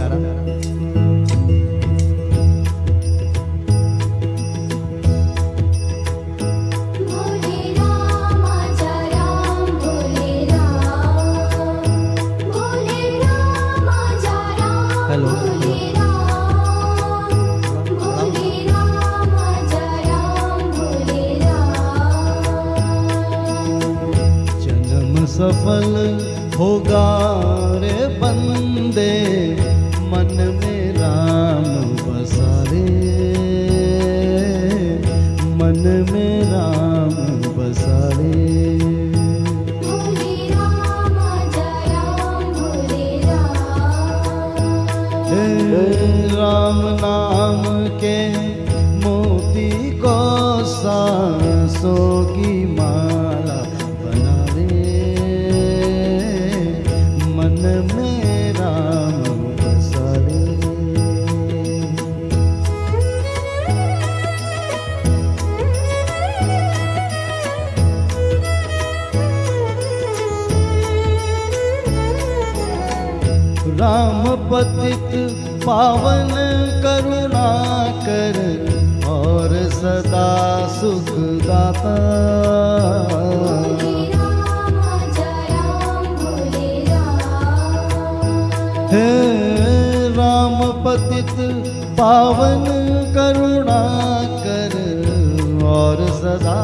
बेचारा। हेलो जन्म सफल होगा रे बंदे, मन में राम बसा रे, मन में राम बसा रे। राम नाम के मोती को सांसों की माला बना रे, मन में राम बसा रे। राम पतित पावन करुणा कर और सदा सुख दाता। हे राम पतित पावन करुणा कर और सदा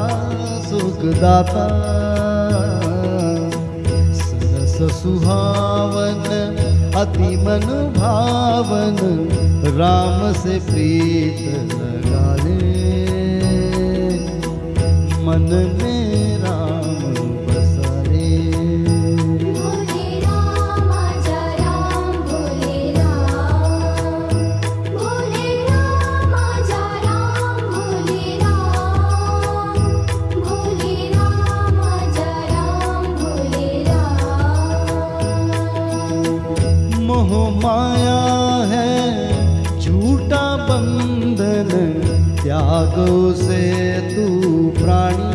सुख दाता। सरस सुहावन अति मन भावन, राम से प्रीत लगा ले, मन में राम बसा रे। मोह माया है झूठा बंधन, त्यागो से तू प्राणी।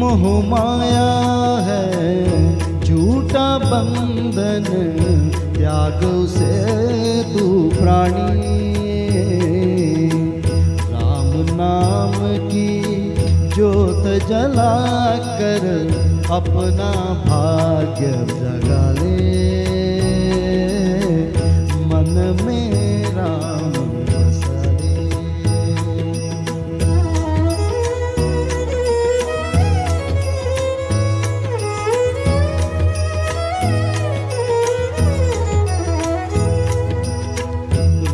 मोह माया है झूठा बंधन, त्यागो से तू प्राणी। राम नाम की ज्योत जला कर अपना भाग्य जगा ले, मन में राम बसा रे।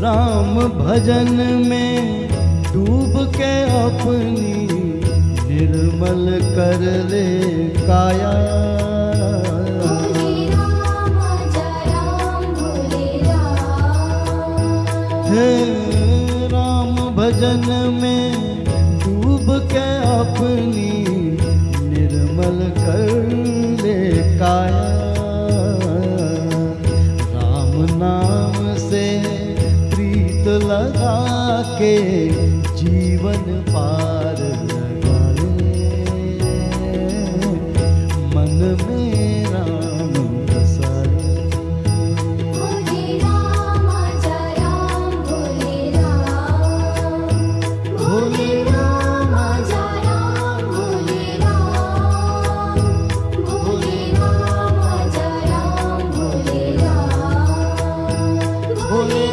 राम भजन में डूब के अपनी निर्मल कर ले काया। हे राम भजन में डूब के अपनी निर्मल कर ले काया। राम नाम से प्रीत लगा के जीवन पार लगा ले, मन में राम बसा रे। भोले राम आजा राम, भोले राम, भोले राम आजा राम, भोले राम, भोले